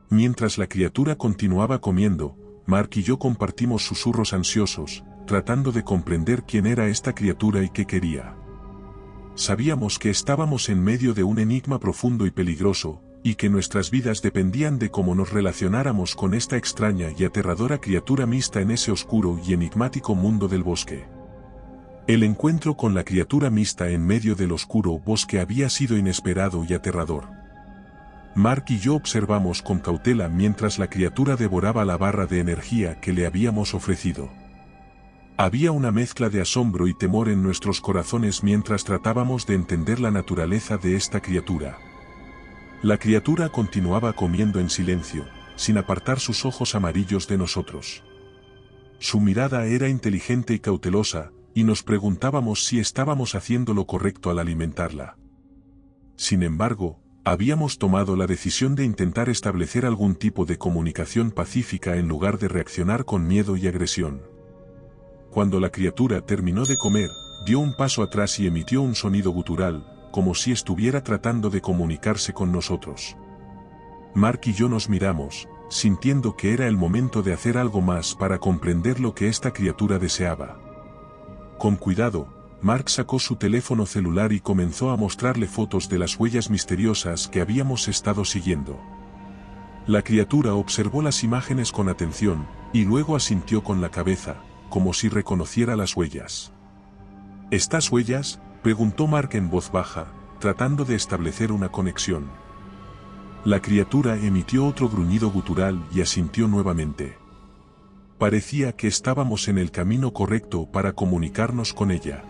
Mientras la criatura continuaba comiendo, Mark y yo compartimos susurros ansiosos, tratando de comprender quién era esta criatura y qué quería. Sabíamos que estábamos en medio de un enigma profundo y peligroso, y que nuestras vidas dependían de cómo nos relacionáramos con esta extraña y aterradora criatura mixta en ese oscuro y enigmático mundo del bosque. El encuentro con la criatura mixta en medio del oscuro bosque había sido inesperado y aterrador. Mark y yo observamos con cautela mientras la criatura devoraba la barra de energía que le habíamos ofrecido. Había una mezcla de asombro y temor en nuestros corazones mientras tratábamos de entender la naturaleza de esta criatura. La criatura continuaba comiendo en silencio, sin apartar sus ojos amarillos de nosotros. Su mirada era inteligente y cautelosa, y nos preguntábamos si estábamos haciendo lo correcto al alimentarla. Sin embargo, habíamos tomado la decisión de intentar establecer algún tipo de comunicación pacífica en lugar de reaccionar con miedo y agresión. Cuando la criatura terminó de comer, dio un paso atrás y emitió un sonido gutural, como si estuviera tratando de comunicarse con nosotros. Mark y yo nos miramos, sintiendo que era el momento de hacer algo más para comprender lo que esta criatura deseaba. Con cuidado, Mark sacó su teléfono celular y comenzó a mostrarle fotos de las huellas misteriosas que habíamos estado siguiendo. La criatura observó las imágenes con atención, y luego asintió con la cabeza, como si reconociera las huellas. ¿Estas huellas?, preguntó Mark en voz baja, tratando de establecer una conexión. La criatura emitió otro gruñido gutural y asintió nuevamente. Parecía que estábamos en el camino correcto para comunicarnos con ella.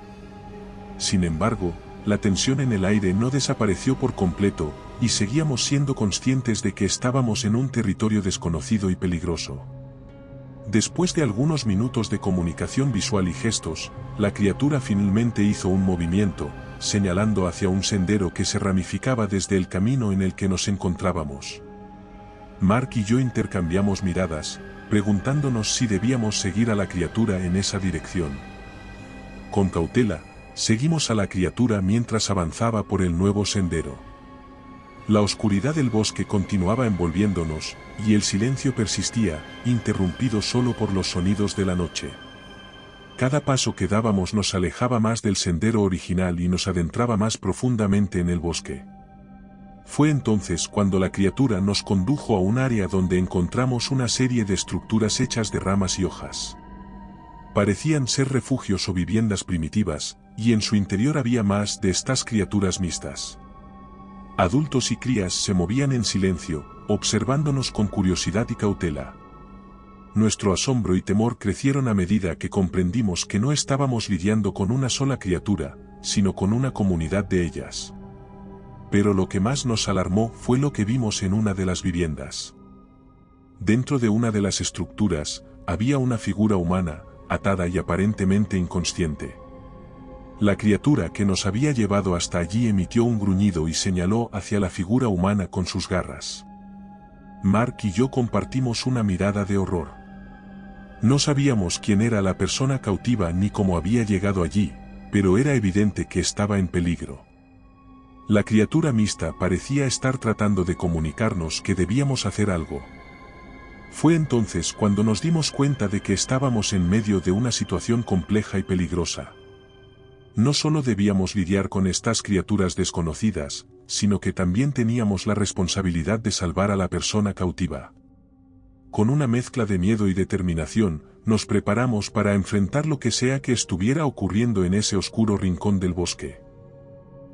Sin embargo, la tensión en el aire no desapareció por completo, y seguíamos siendo conscientes de que estábamos en un territorio desconocido y peligroso. Después de algunos minutos de comunicación visual y gestos, la criatura finalmente hizo un movimiento, señalando hacia un sendero que se ramificaba desde el camino en el que nos encontrábamos. Mark y yo intercambiamos miradas, preguntándonos si debíamos seguir a la criatura en esa dirección. Con cautela, seguimos a la criatura mientras avanzaba por el nuevo sendero. La oscuridad del bosque continuaba envolviéndonos, y el silencio persistía, interrumpido solo por los sonidos de la noche. Cada paso que dábamos nos alejaba más del sendero original y nos adentraba más profundamente en el bosque. Fue entonces cuando la criatura nos condujo a un área donde encontramos una serie de estructuras hechas de ramas y hojas. Parecían ser refugios o viviendas primitivas, y en su interior había más de estas criaturas mixtas. Adultos y crías se movían en silencio, observándonos con curiosidad y cautela. Nuestro asombro y temor crecieron a medida que comprendimos que no estábamos lidiando con una sola criatura, sino con una comunidad de ellas. Pero lo que más nos alarmó fue lo que vimos en una de las viviendas. Dentro de una de las estructuras, había una figura humana, atada y aparentemente inconsciente. La criatura que nos había llevado hasta allí emitió un gruñido y señaló hacia la figura humana con sus garras. Mark y yo compartimos una mirada de horror. No sabíamos quién era la persona cautiva ni cómo había llegado allí, pero era evidente que estaba en peligro. La criatura mixta parecía estar tratando de comunicarnos que debíamos hacer algo. Fue entonces cuando nos dimos cuenta de que estábamos en medio de una situación compleja y peligrosa. No solo debíamos lidiar con estas criaturas desconocidas, sino que también teníamos la responsabilidad de salvar a la persona cautiva. Con una mezcla de miedo y determinación, nos preparamos para enfrentar lo que sea que estuviera ocurriendo en ese oscuro rincón del bosque.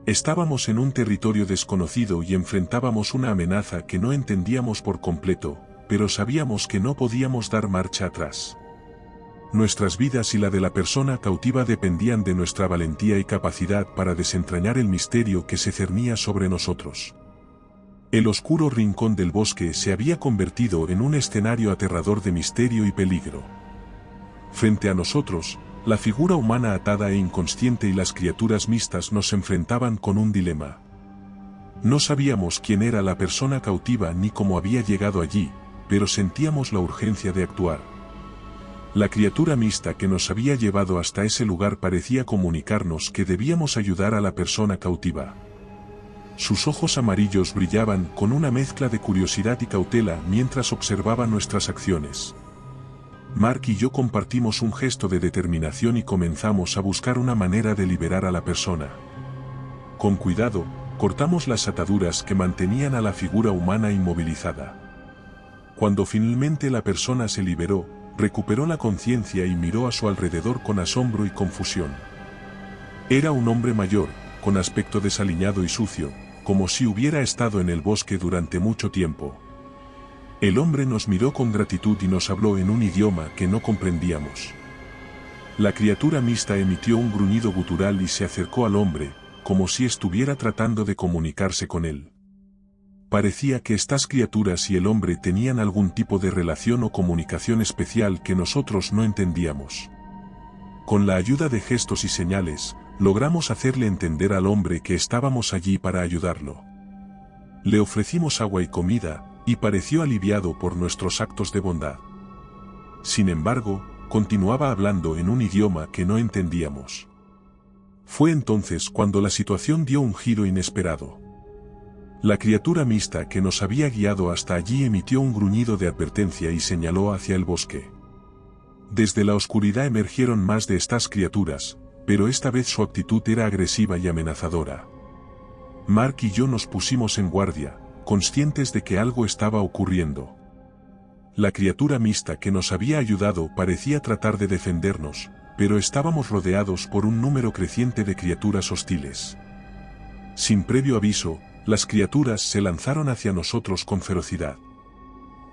Estábamos en un territorio desconocido y enfrentábamos una amenaza que no entendíamos por completo, pero sabíamos que no podíamos dar marcha atrás. Nuestras vidas y la de la persona cautiva dependían de nuestra valentía y capacidad para desentrañar el misterio que se cernía sobre nosotros. El oscuro rincón del bosque se había convertido en un escenario aterrador de misterio y peligro. Frente a nosotros, la figura humana atada e inconsciente y las criaturas mixtas nos enfrentaban con un dilema. No sabíamos quién era la persona cautiva ni cómo había llegado allí, pero sentíamos la urgencia de actuar. La criatura mixta que nos había llevado hasta ese lugar parecía comunicarnos que debíamos ayudar a la persona cautiva. Sus ojos amarillos brillaban con una mezcla de curiosidad y cautela mientras observaba nuestras acciones. Mark y yo compartimos un gesto de determinación y comenzamos a buscar una manera de liberar a la persona. Con cuidado, cortamos las ataduras que mantenían a la figura humana inmovilizada. Cuando finalmente la persona se liberó, recuperó la conciencia y miró a su alrededor con asombro y confusión. Era un hombre mayor, con aspecto desaliñado y sucio, como si hubiera estado en el bosque durante mucho tiempo. El hombre nos miró con gratitud y nos habló en un idioma que no comprendíamos. La criatura mixta emitió un gruñido gutural y se acercó al hombre, como si estuviera tratando de comunicarse con él. Parecía que estas criaturas y el hombre tenían algún tipo de relación o comunicación especial que nosotros no entendíamos. Con la ayuda de gestos y señales, logramos hacerle entender al hombre que estábamos allí para ayudarlo. Le ofrecimos agua y comida, y pareció aliviado por nuestros actos de bondad. Sin embargo, continuaba hablando en un idioma que no entendíamos. Fue entonces cuando la situación dio un giro inesperado. La criatura mixta que nos había guiado hasta allí emitió un gruñido de advertencia y señaló hacia el bosque. Desde la oscuridad emergieron más de estas criaturas, pero esta vez su actitud era agresiva y amenazadora. Mark y yo nos pusimos en guardia, conscientes de que algo estaba ocurriendo. La criatura mixta que nos había ayudado parecía tratar de defendernos, pero estábamos rodeados por un número creciente de criaturas hostiles. Sin previo aviso, las criaturas se lanzaron hacia nosotros con ferocidad.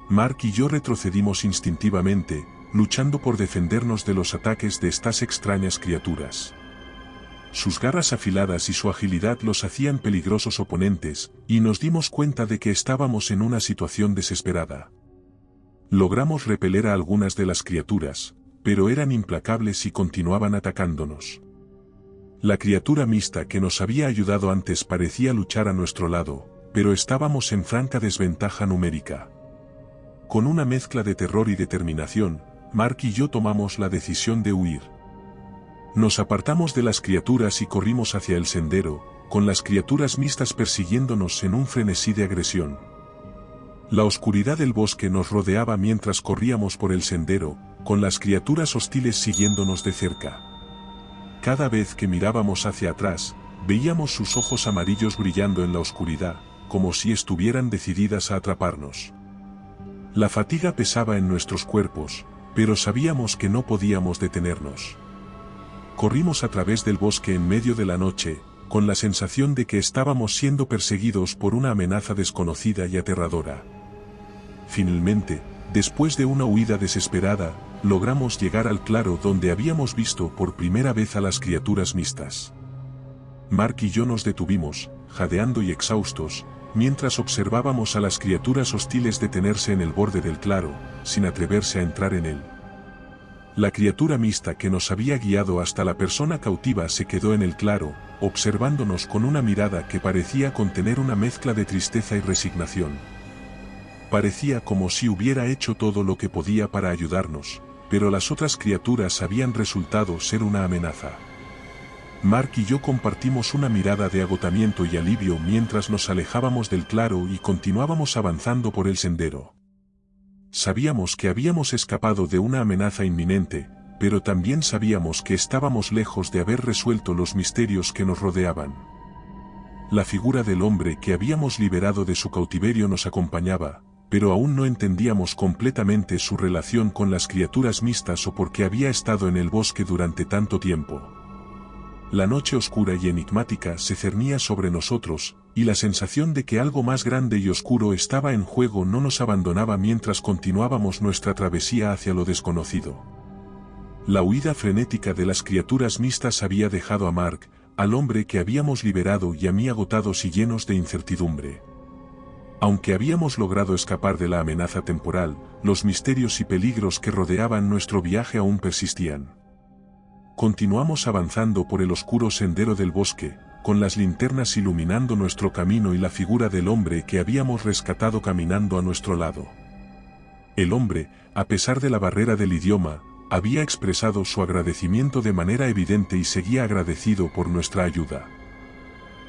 Mark y yo retrocedimos instintivamente, luchando por defendernos de los ataques de estas extrañas criaturas. Sus garras afiladas y su agilidad los hacían peligrosos oponentes, y nos dimos cuenta de que estábamos en una situación desesperada. Logramos repeler a algunas de las criaturas, pero eran implacables y continuaban atacándonos. La criatura mixta que nos había ayudado antes parecía luchar a nuestro lado, pero estábamos en franca desventaja numérica. Con una mezcla de terror y determinación, Mark y yo tomamos la decisión de huir. Nos apartamos de las criaturas y corrimos hacia el sendero, con las criaturas mixtas persiguiéndonos en un frenesí de agresión. La oscuridad del bosque nos rodeaba mientras corríamos por el sendero, con las criaturas hostiles siguiéndonos de cerca. Cada vez que mirábamos hacia atrás, veíamos sus ojos amarillos brillando en la oscuridad, como si estuvieran decididas a atraparnos. La fatiga pesaba en nuestros cuerpos, pero sabíamos que no podíamos detenernos. Corrimos a través del bosque en medio de la noche, con la sensación de que estábamos siendo perseguidos por una amenaza desconocida y aterradora. Finalmente, después de una huida desesperada, logramos llegar al claro donde habíamos visto por primera vez a las criaturas mixtas. Mark y yo nos detuvimos, jadeando y exhaustos, mientras observábamos a las criaturas hostiles detenerse en el borde del claro, sin atreverse a entrar en él. La criatura mixta que nos había guiado hasta la persona cautiva se quedó en el claro, observándonos con una mirada que parecía contener una mezcla de tristeza y resignación. Parecía como si hubiera hecho todo lo que podía para ayudarnos, pero las otras criaturas habían resultado ser una amenaza. Mark y yo compartimos una mirada de agotamiento y alivio mientras nos alejábamos del claro y continuábamos avanzando por el sendero. Sabíamos que habíamos escapado de una amenaza inminente, pero también sabíamos que estábamos lejos de haber resuelto los misterios que nos rodeaban. La figura del hombre que habíamos liberado de su cautiverio nos acompañaba, pero aún no entendíamos completamente su relación con las criaturas mixtas o por qué había estado en el bosque durante tanto tiempo. La noche oscura y enigmática se cernía sobre nosotros, y la sensación de que algo más grande y oscuro estaba en juego no nos abandonaba mientras continuábamos nuestra travesía hacia lo desconocido. La huida frenética de las criaturas mixtas había dejado a Mark, al hombre que habíamos liberado, y a mí agotados y llenos de incertidumbre. Aunque habíamos logrado escapar de la amenaza temporal, los misterios y peligros que rodeaban nuestro viaje aún persistían. Continuamos avanzando por el oscuro sendero del bosque, con las linternas iluminando nuestro camino y la figura del hombre que habíamos rescatado caminando a nuestro lado. El hombre, a pesar de la barrera del idioma, había expresado su agradecimiento de manera evidente y seguía agradecido por nuestra ayuda.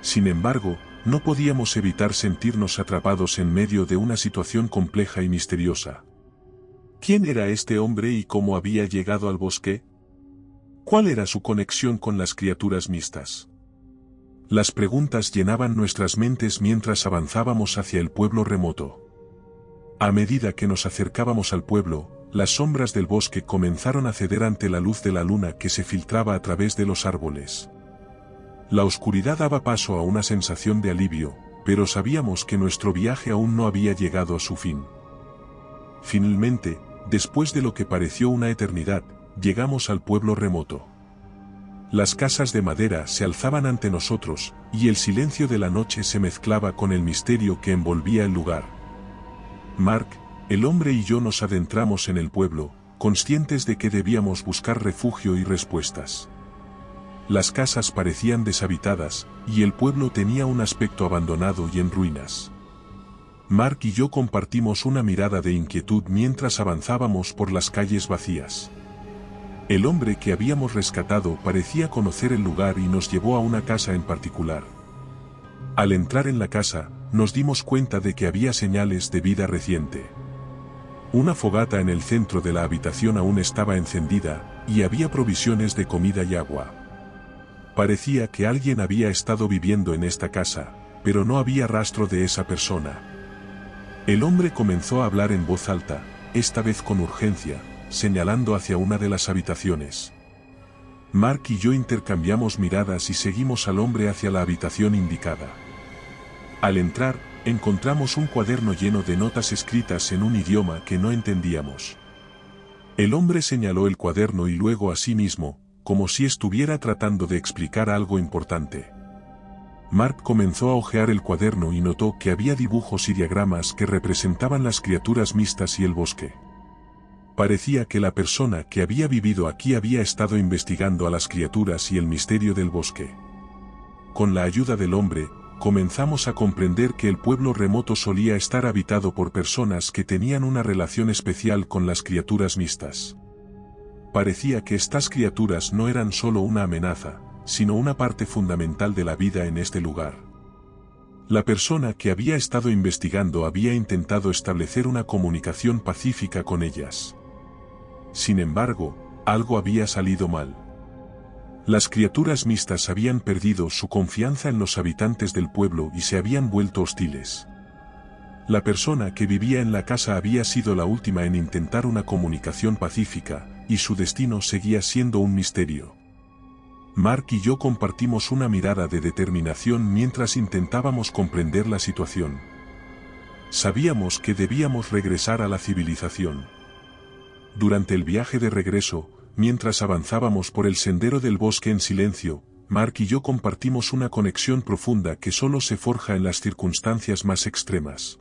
Sin embargo, no podíamos evitar sentirnos atrapados en medio de una situación compleja y misteriosa. ¿Quién era este hombre y cómo había llegado al bosque? ¿Cuál era su conexión con las criaturas mixtas? Las preguntas llenaban nuestras mentes mientras avanzábamos hacia el pueblo remoto. A medida que nos acercábamos al pueblo, las sombras del bosque comenzaron a ceder ante la luz de la luna que se filtraba a través de los árboles. La oscuridad daba paso a una sensación de alivio, pero sabíamos que nuestro viaje aún no había llegado a su fin. Finalmente, después de lo que pareció una eternidad, llegamos al pueblo remoto. Las casas de madera se alzaban ante nosotros, y el silencio de la noche se mezclaba con el misterio que envolvía el lugar. Mark, el hombre y yo nos adentramos en el pueblo, conscientes de que debíamos buscar refugio y respuestas. Las casas parecían deshabitadas, y el pueblo tenía un aspecto abandonado y en ruinas. Mark y yo compartimos una mirada de inquietud mientras avanzábamos por las calles vacías. El hombre que habíamos rescatado parecía conocer el lugar y nos llevó a una casa en particular. Al entrar en la casa, nos dimos cuenta de que había señales de vida reciente. Una fogata en el centro de la habitación aún estaba encendida, y había provisiones de comida y agua. Parecía que alguien había estado viviendo en esta casa, pero no había rastro de esa persona. El hombre comenzó a hablar en voz alta, esta vez con urgencia, señalando hacia una de las habitaciones. Mark y yo intercambiamos miradas y seguimos al hombre hacia la habitación indicada. Al entrar, encontramos un cuaderno lleno de notas escritas en un idioma que no entendíamos. El hombre señaló el cuaderno y luego a sí mismo, como si estuviera tratando de explicar algo importante. Mark comenzó a hojear el cuaderno y notó que había dibujos y diagramas que representaban las criaturas mixtas y el bosque. Parecía que la persona que había vivido aquí había estado investigando a las criaturas y el misterio del bosque. Con la ayuda del hombre, comenzamos a comprender que el pueblo remoto solía estar habitado por personas que tenían una relación especial con las criaturas mixtas. Parecía que estas criaturas no eran solo una amenaza, sino una parte fundamental de la vida en este lugar. La persona que había estado investigando había intentado establecer una comunicación pacífica con ellas. Sin embargo, algo había salido mal. Las criaturas mixtas habían perdido su confianza en los habitantes del pueblo y se habían vuelto hostiles. La persona que vivía en la casa había sido la última en intentar una comunicación pacífica, y su destino seguía siendo un misterio. Mark y yo compartimos una mirada de determinación mientras intentábamos comprender la situación. Sabíamos que debíamos regresar a la civilización. Durante el viaje de regreso, mientras avanzábamos por el sendero del bosque en silencio, Mark y yo compartimos una conexión profunda que solo se forja en las circunstancias más extremas.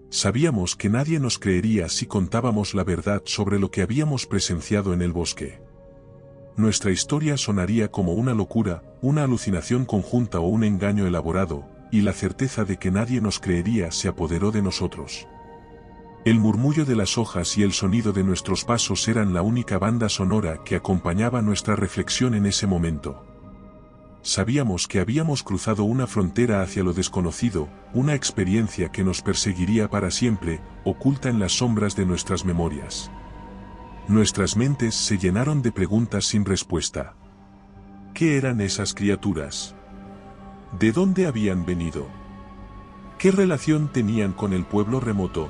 Sabíamos que nadie nos creería si contábamos la verdad sobre lo que habíamos presenciado en el bosque. Nuestra historia sonaría como una locura, una alucinación conjunta o un engaño elaborado, y la certeza de que nadie nos creería se apoderó de nosotros. El murmullo de las hojas y el sonido de nuestros pasos eran la única banda sonora que acompañaba nuestra reflexión en ese momento. Sabíamos que habíamos cruzado una frontera hacia lo desconocido, una experiencia que nos perseguiría para siempre, oculta en las sombras de nuestras memorias. Nuestras mentes se llenaron de preguntas sin respuesta. ¿Qué eran esas criaturas? ¿De dónde habían venido? ¿Qué relación tenían con el pueblo remoto?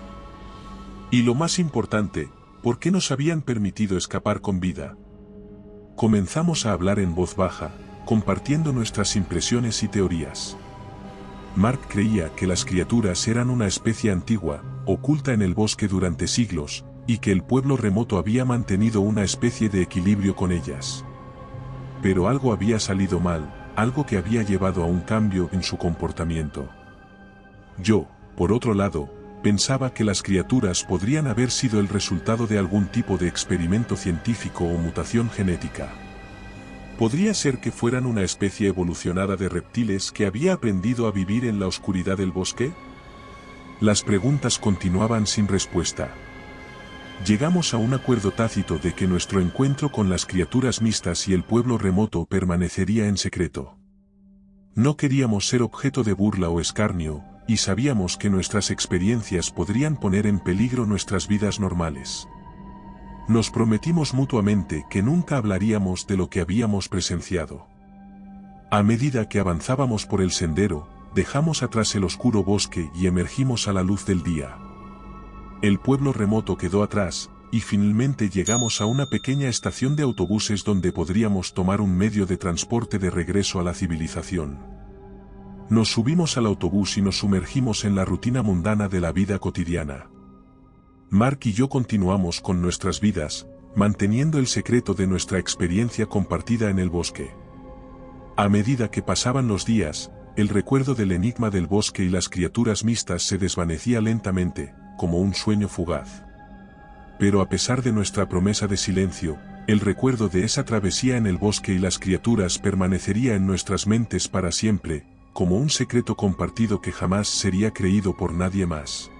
Y lo más importante, ¿por qué nos habían permitido escapar con vida? Comenzamos a hablar en voz baja, compartiendo nuestras impresiones y teorías. Mark creía que las criaturas eran una especie antigua, oculta en el bosque durante siglos, y que el pueblo remoto había mantenido una especie de equilibrio con ellas. Pero algo había salido mal, algo que había llevado a un cambio en su comportamiento. Yo, por otro lado, pensaba que las criaturas podrían haber sido el resultado de algún tipo de experimento científico o mutación genética. ¿Podría ser que fueran una especie evolucionada de reptiles que había aprendido a vivir en la oscuridad del bosque? Las preguntas continuaban sin respuesta. Llegamos a un acuerdo tácito de que nuestro encuentro con las criaturas mixtas y el pueblo remoto permanecería en secreto. No queríamos ser objeto de burla o escarnio, y sabíamos que nuestras experiencias podrían poner en peligro nuestras vidas normales. Nos prometimos mutuamente que nunca hablaríamos de lo que habíamos presenciado. A medida que avanzábamos por el sendero, dejamos atrás el oscuro bosque y emergimos a la luz del día. El pueblo remoto quedó atrás, y finalmente llegamos a una pequeña estación de autobuses donde podríamos tomar un medio de transporte de regreso a la civilización. Nos subimos al autobús y nos sumergimos en la rutina mundana de la vida cotidiana. Mark y yo continuamos con nuestras vidas, manteniendo el secreto de nuestra experiencia compartida en el bosque. A medida que pasaban los días, el recuerdo del enigma del bosque y las criaturas mixtas se desvanecía lentamente, como un sueño fugaz. Pero a pesar de nuestra promesa de silencio, el recuerdo de esa travesía en el bosque y las criaturas permanecería en nuestras mentes para siempre, como un secreto compartido que jamás sería creído por nadie más.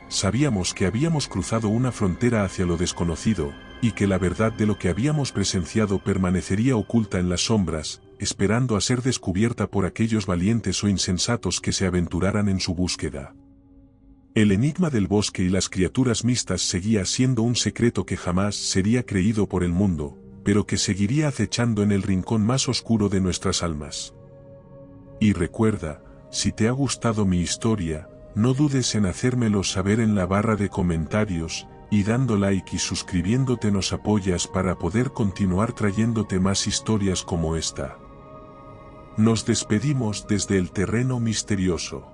Sabíamos que habíamos cruzado una frontera hacia lo desconocido, y que la verdad de lo que habíamos presenciado permanecería oculta en las sombras, esperando a ser descubierta por aquellos valientes o insensatos que se aventuraran en su búsqueda. El enigma del bosque y las criaturas mixtas seguía siendo un secreto que jamás sería creído por el mundo, pero que seguiría acechando en el rincón más oscuro de nuestras almas. Y recuerda, si te ha gustado mi historia, no dudes en hacérmelo saber en la barra de comentarios, y dando like y suscribiéndote nos apoyas para poder continuar trayéndote más historias como esta. Nos despedimos desde el terreno misterioso.